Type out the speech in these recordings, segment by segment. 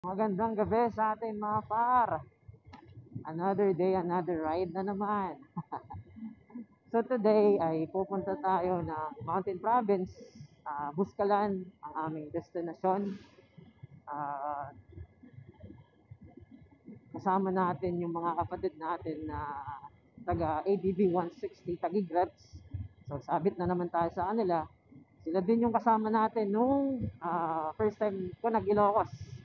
Magandang gabi sa atin mga par. Another day, another ride na naman. So today ay pupunta tayo ng Mountain Province, Buscalan ang aming destinasyon. Kasama natin yung mga kapatid natin na taga ADV 160 Tagigrats. So sabit na naman tayo sa kanila. Sila din yung kasama natin nung first time ko nag-Ilocos.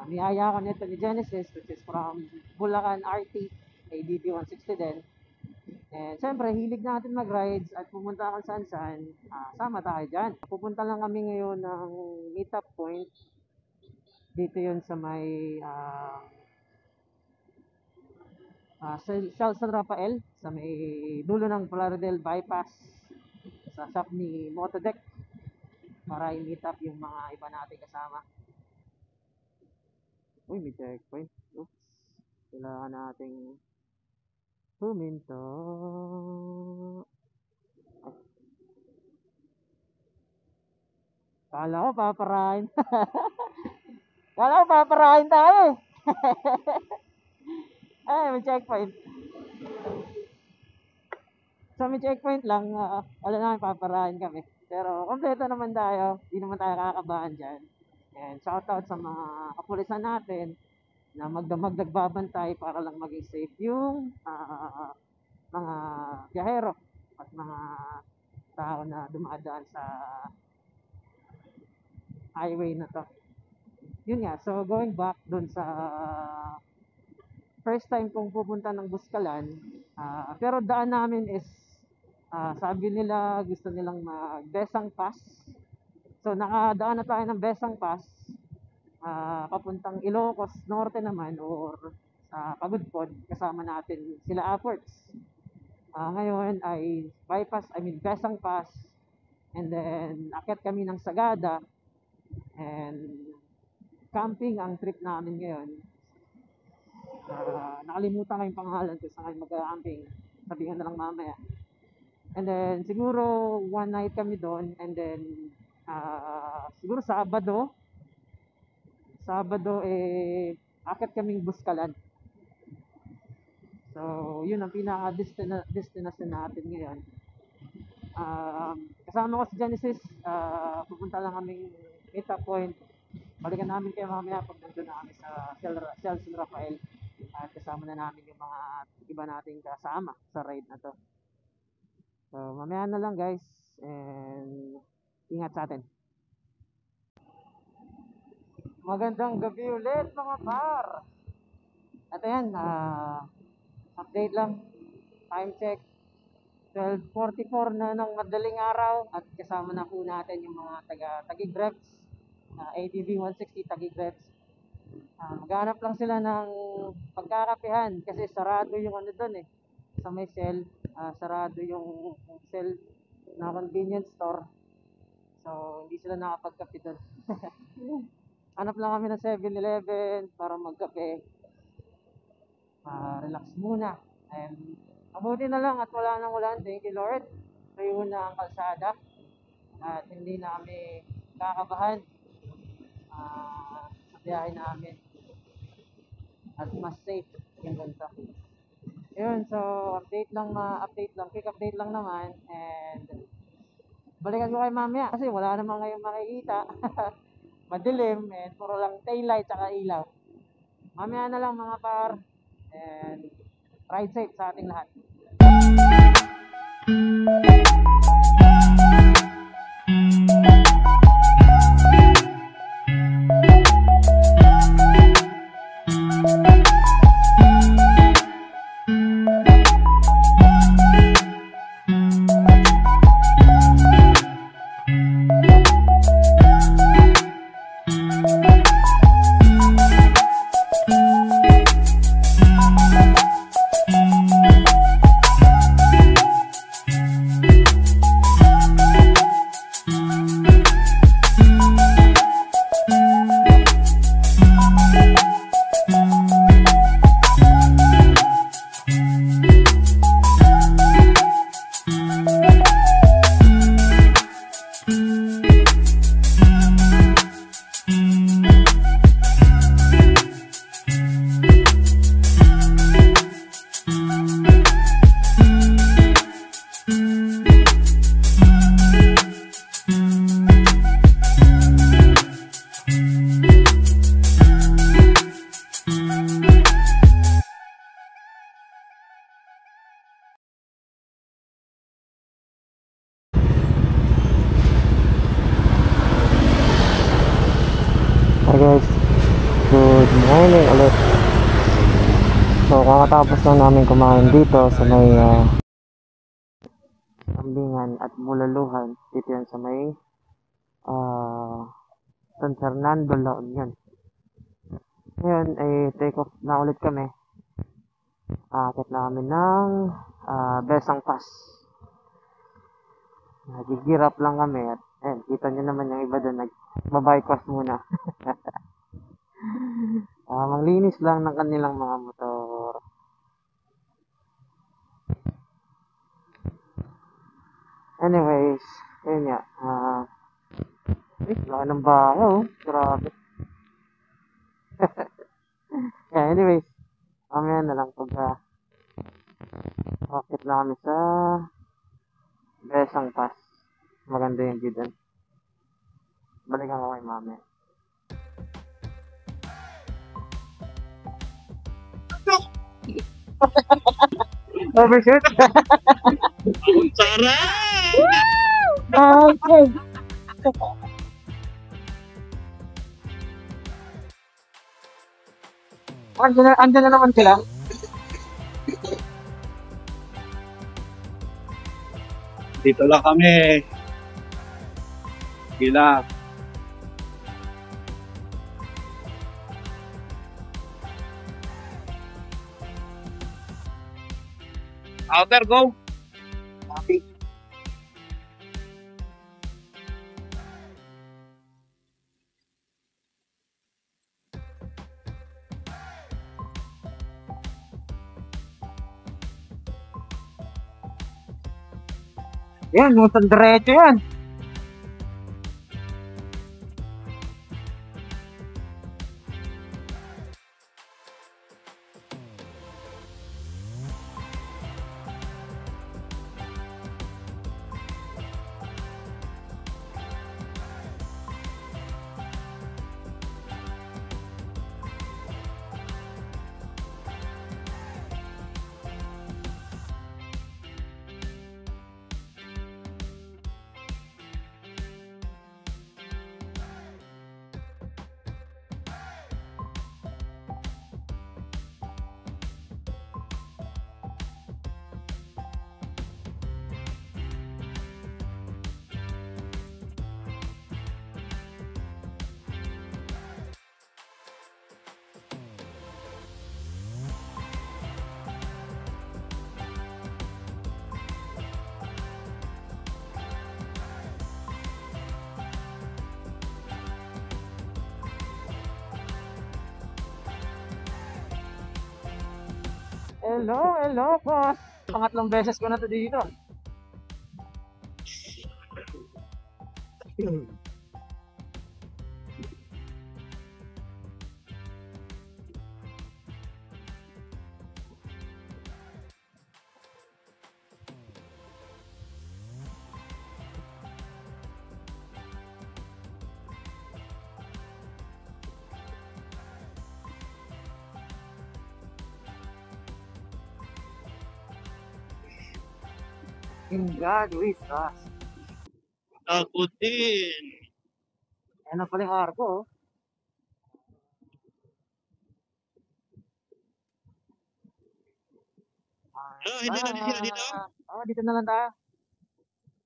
Niyaya ko nito ni Genesis, which is from Bulacan RT, ADV 160 din. And syempre, hilig natin mag-rides at pumunta kung saan-saan, sama tayo dyan. Pupunta lang kami ngayon ng meetup point. Dito yun sa may San Rafael, sa may dulo ng Plaridel Bypass, sa shop ni Motodeck, para i-meet up yung mga iba natin kasama. Uy, may checkpoint. Oops. Kailangan nating huminto. Kala ko paparahin. Kala ko paparahin tayo. Ay, may checkpoint. So may checkpoint lang. Wala namin paparahin kami. Pero kompleto naman tayo. Hindi naman tayo kakabahan dyan. And shoutout sa mga kapulisan natin na magdamag nagbabantay para lang maging safe yung mga biyahero at mga tao na dumadaan sa highway na to. Yun nga, so going back dun sa first time kong pupunta ng Buscalan, pero daan namin is sabi nila gusto nilang mag-Besang Pass. So nakadaan na tayo ng Besang Pass, papuntang Ilocos Norte naman or sa Pagudpod, kasama natin sila Affords. Ngayon ay Besang Pass, and then akyat kami ng Sagada, and camping ang trip namin ngayon. Nakalimutan ko yung pangalan ko sa ngayon mag-camping, sabihin na lang mamaya. And then siguro one night kami doon, and then siguro Sabado akit kaming Buscalan. So yun ang pinaka destination natin ngayon. Kasama ko si Genesis, pupunta lang kaming meetup point. Balikan namin kayo mamaya pag nandun na kami sa San Rafael, at kasama na namin yung mga iba nating kasama sa ride na to. So mamaya na lang guys, and ingat sa atin. Magandang gabi ulit mga par. At ayan, update lang, time check 12:44 na ng madaling araw, at kasama na po natin yung mga Tagigrats, ADV 160 Tagigrats. Maghanap lang sila ng pagkakapihan kasi sarado yung ano doon sa may Shell, sarado yung Shell na convenience store. So hindi sila nakapagkape doon. Hanap lang kami ng 7-Eleven para magkape, relax muna. And mabuti na lang at wala nang ulan, thank you Lord. Tuyo na ang kalsada at hindi na kami kakabahan sa biyahe namin, at mas safe yung ganito. Yun, so quick update lang naman, and balikan ko kayo mamaya kasi wala namang ngayong makikita. Madilim, and puro lang taillight at ilaw. Mamaya na lang mga par, and ride safe sa ating lahat. Good morning ulit. So, kakatapos lang namin kumain dito sa may Ambingan at Bululuhan. Dito yan sa may San Fernando, La Union. Ngayon ay take off na ulit kami. Akit namin ng Besang Pass. Nagigirap lang kami at kita nyo naman yung iba doon nag-bypass muna. Manglinis lang ng kanilang mga motor. Anyways, yun nga. Laki ng baho. Grabe. Yeah, anyways. Mamaya na lang pag akit na kami sa Besang Pass. Maganda yung view doon. Balikan ko kay mami. Overshoot! Sarap! Okay. Andyan na naman sila. Dito lang kami. Gila. Outer, go! Copy. Yan, motor diretso yan. Hello, boss. Pangatlong beses ko na to dito. In God we trust. Ako din. Yan ang pala yung arko. Oh. Hindi na din sila dito? Dito na lang tayo.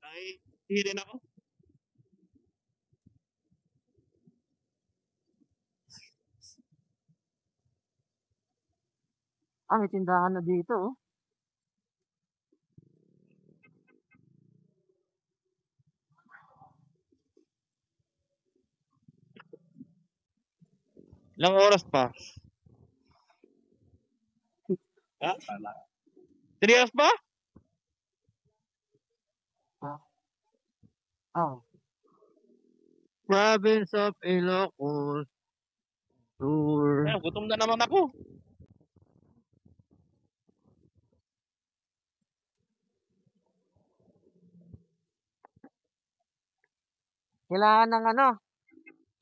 Ay, hindi rin ako. May tindahan na dito. Oh. Ilang oras pa? Ha? 3 hours pa? Oh. Province of Ilocos. Tour. Ay, gutom na naman ako. Kailangan ng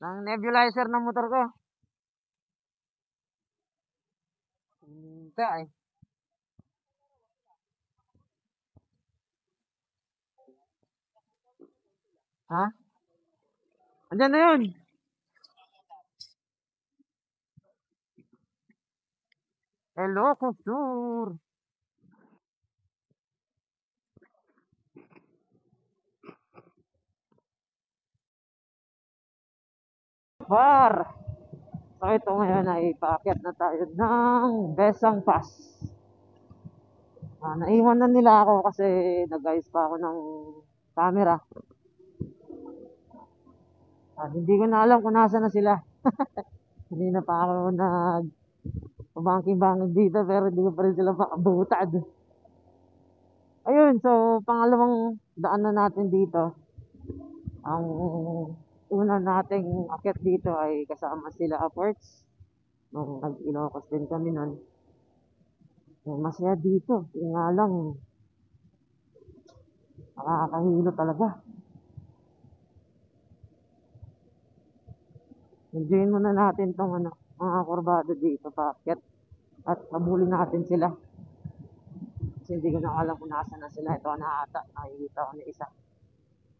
ng nebulizer ng motor ko. Hindi eh. Ha? Andyan na yun. Hello, Kusur. Par! So ito ngayon ay paakyat na tayo ng Besang Pass. Naiwan na nila ako kasi nag-ayos pa ako ng camera. Hindi ko na alam kung nasa na sila. Hindi na pa ako pabangking-bangking dito pero hindi ko pa rin sila makabutad. Ayun, so pangalawang daan na natin dito. Ang una nating akyat dito ay kasama sila upwards. Nung nag-Ilocos din kami nun. Masaya dito. Yung nga lang, nakakahilo talaga. Enjoyin muna natin tong mga kurbado dito paakyat. At habulin natin sila. Kasi hindi ko na alam kung nasa na sila. Ito na ata. Nakikita ko na isa.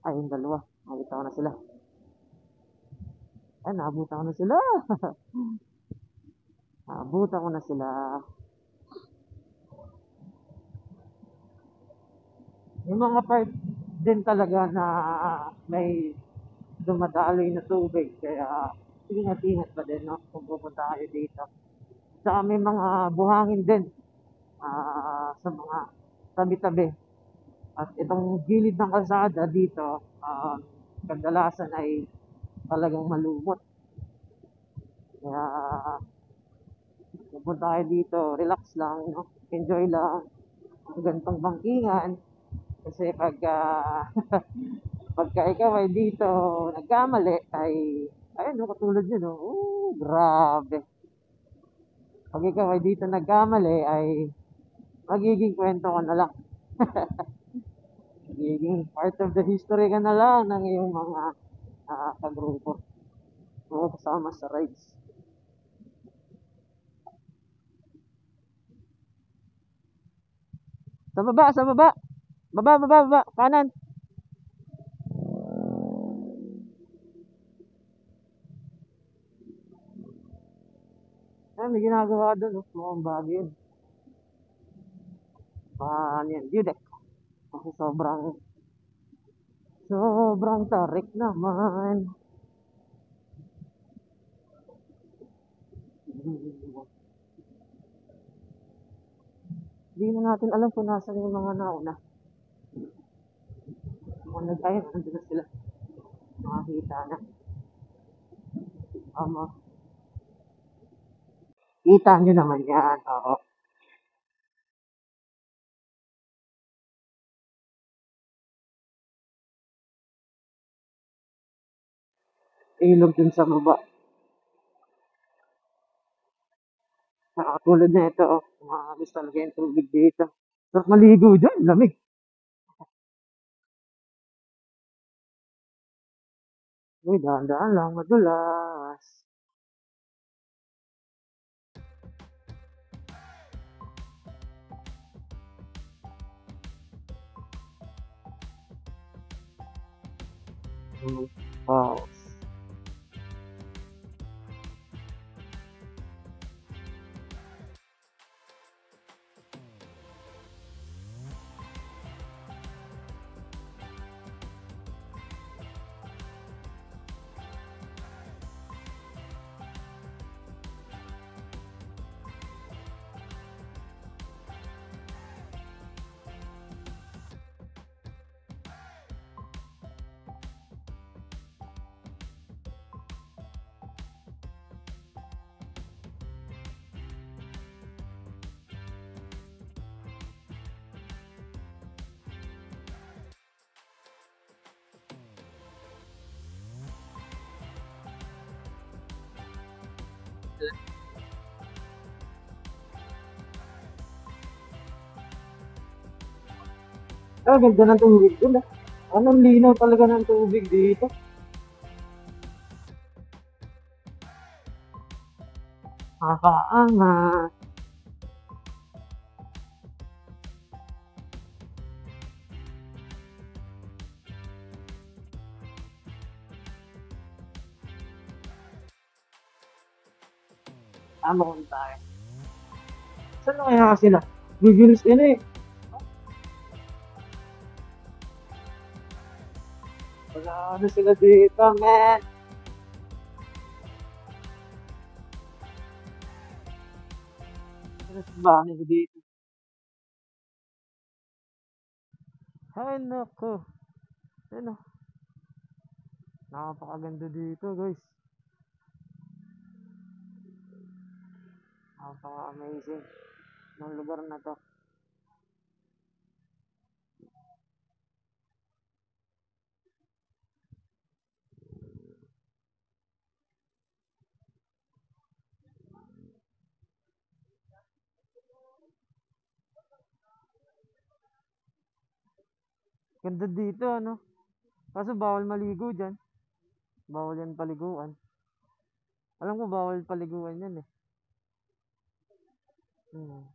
Ay, yung dalawa. Nakikita ko na sila. Ay, naabutan ko na sila. Naabutan ko na sila. Yung mga part din talaga na may dumadaloy na tubig. Kaya, ingat-ingat pa din, no? Kung pupunta kayo dito. Saka may mga buhangin din sa mga tabi-tabi. At itong gilid ng kalsada dito, kadalasan ay talagang malumot. Kaya pupunta kayo dito, relax lang, no? Enjoy lang ang gantong bangkingan. Kasi pagka ikaw ay dito nagkamali ay ayun, no, katulad yun, no? Grabe. Pag ikaw ay dito nagkamali ay magiging kwento ka na lang. Magiging part of the history ka na lang ng iyong mga kagrupo o kasama sa rides. Sa baba, sa baba. Baba, baba, baba. Kanan. May ginagawa doon. Mukhang bagay yun. Ano yan? View deck. Kasi sobrang tarik naman. Hindi na natin alam kung nasan yung mga nauna. Kung nag-ayun, nandun na sila. Makakita na. Kita nyo naman yan. Oo. Ilog dun sa baba. Tulad na ito, gusto talaga yung tubig dito. Sarap maligo dyan, lamig. Uy, dahan-dahan lang, madulas. Wow. Ganda ng tubig dun. Anong linaw talaga ng tubig dito. Nakakaangat. Tama kung tayo. Saan na kaya sila? Gigilis din eh. Wala na sila dito, man. Ano sa bahay ko dito? Ay, naku. Ano? Napakaganda dito, guys. Napaka-amazing ng lugar na to. Ganda dito, ano? Kaso bawal maligo dyan. Bawal yan paliguan. Alam ko bawal paliguan yan eh. Hmm.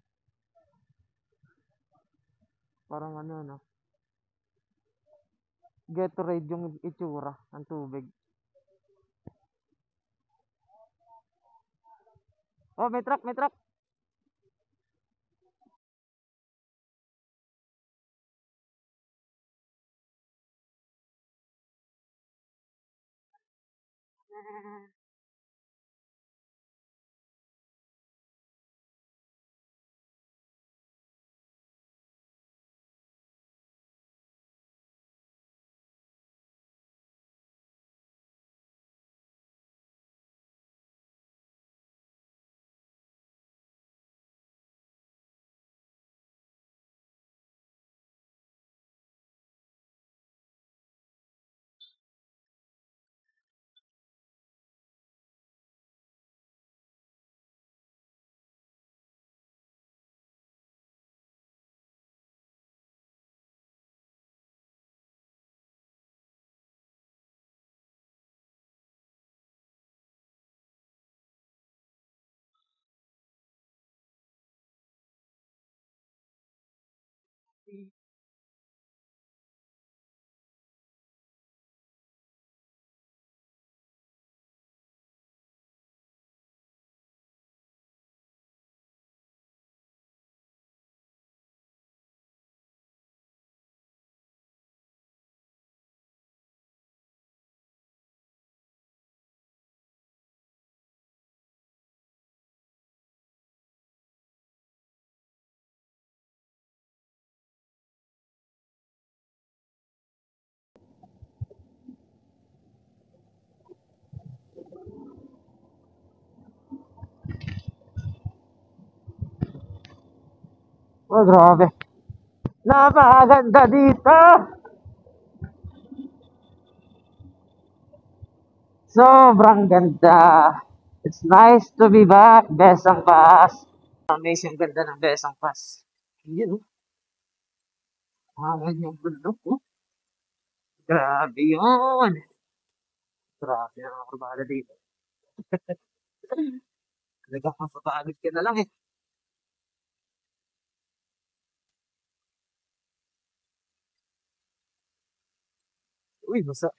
Parang ano, no? Gatorade yung itsura ng tubig. Oh, may truck, may truck. Oh, grabe. Napakaganda dito. Sobrang ganda. It's nice to be back, Besang Pass. Amazing ganda ng Besang Pass. Yun, oh. Hangin yung bundok, oh. Grabe yun. Grabe ang kurbada dito. Nagkakapapagod ka na lang eh. Uy, basta.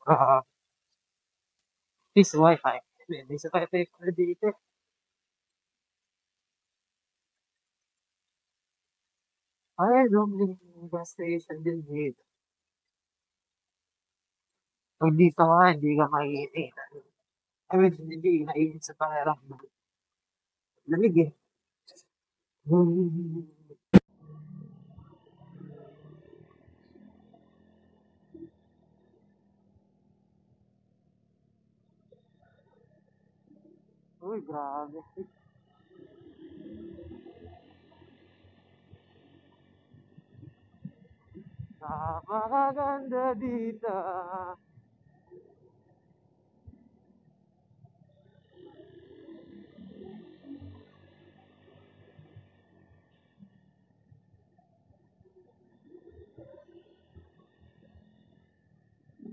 Ah, this wifi. Hindi sa wifi pala dito. Ay, may gas station din dito. Pag dito ka, hindi ka maiinit. I mean, hindi mainit sa pakiramdam. Lamig eh. Uy, grabe. Napakaganda dito.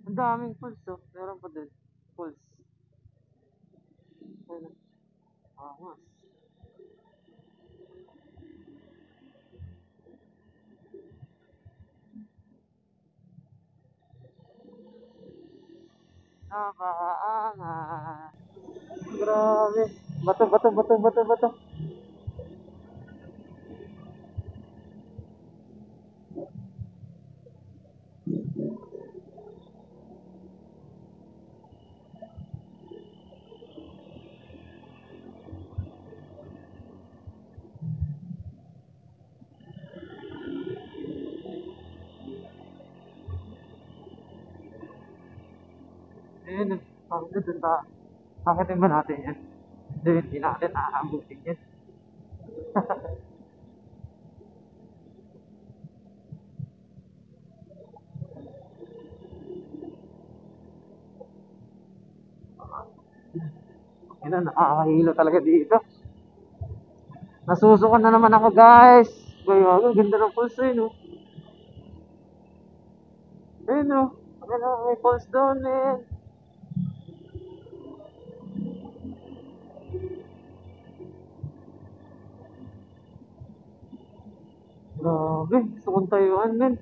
Ang daming pools oh. Meron pa din. Pools. Ayun. Angas. Napakaangas. Grabe. Bato, bato, bato, bato, bato. Ayun, bakit dun ba? Bakit ba natin yan? Hindi natin aabutin yan. Ayun, nakakahilo talaga dito. Nasusukan na naman ako, guys. Kaya, ang ganda ng pulse eh, no? Ayun, no? Ayun, may pulse doon eh. Grabe, gusto kong tayuan, men.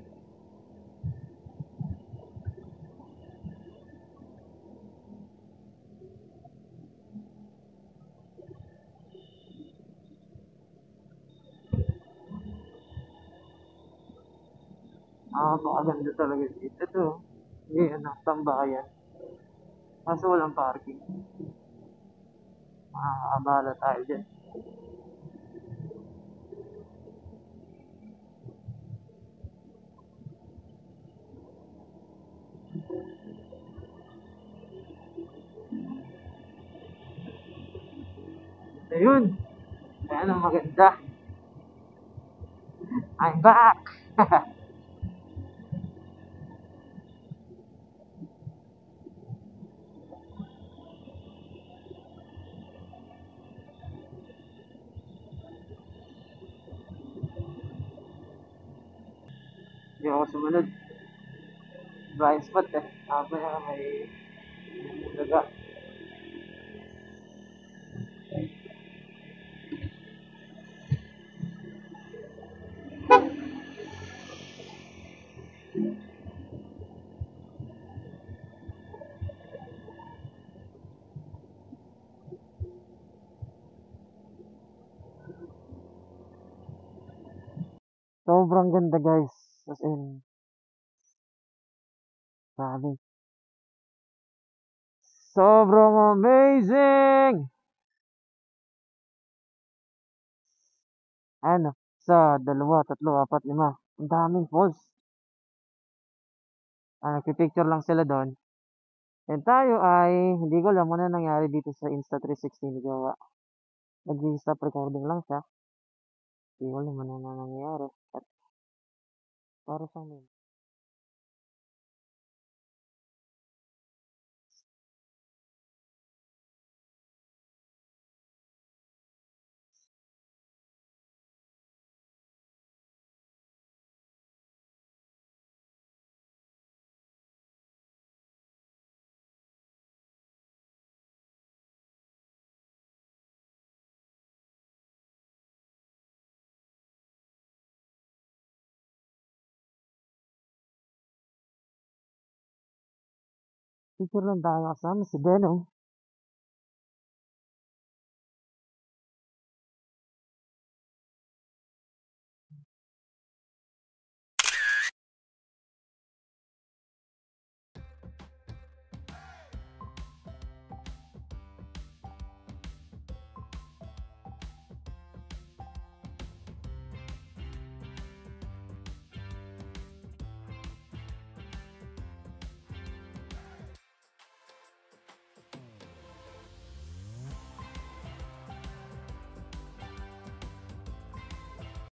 Napakaganda talaga dito to. Hindi, anak, tambayan. Kaso walang parking. Makakabala tayo dyan. Ayun. Ayan ang maganda. I'm back! Hindi ako sumunod. Blind spot eh. Ako na may daga. Sobrang ganda, guys. As in, grabe. Sobrang amazing! Ano? Sa dalawa, tatlo, apat, lima. Ang daming falls. Nagpipicture lang sila doon. And tayo ay, hindi ko alam ano nangyari dito sa Insta360 ni Gawa. Nag-stop recording lang siya. Hindi ko alam ano nangyari. At para sa amin. Picture lang tayo kasama si Benong.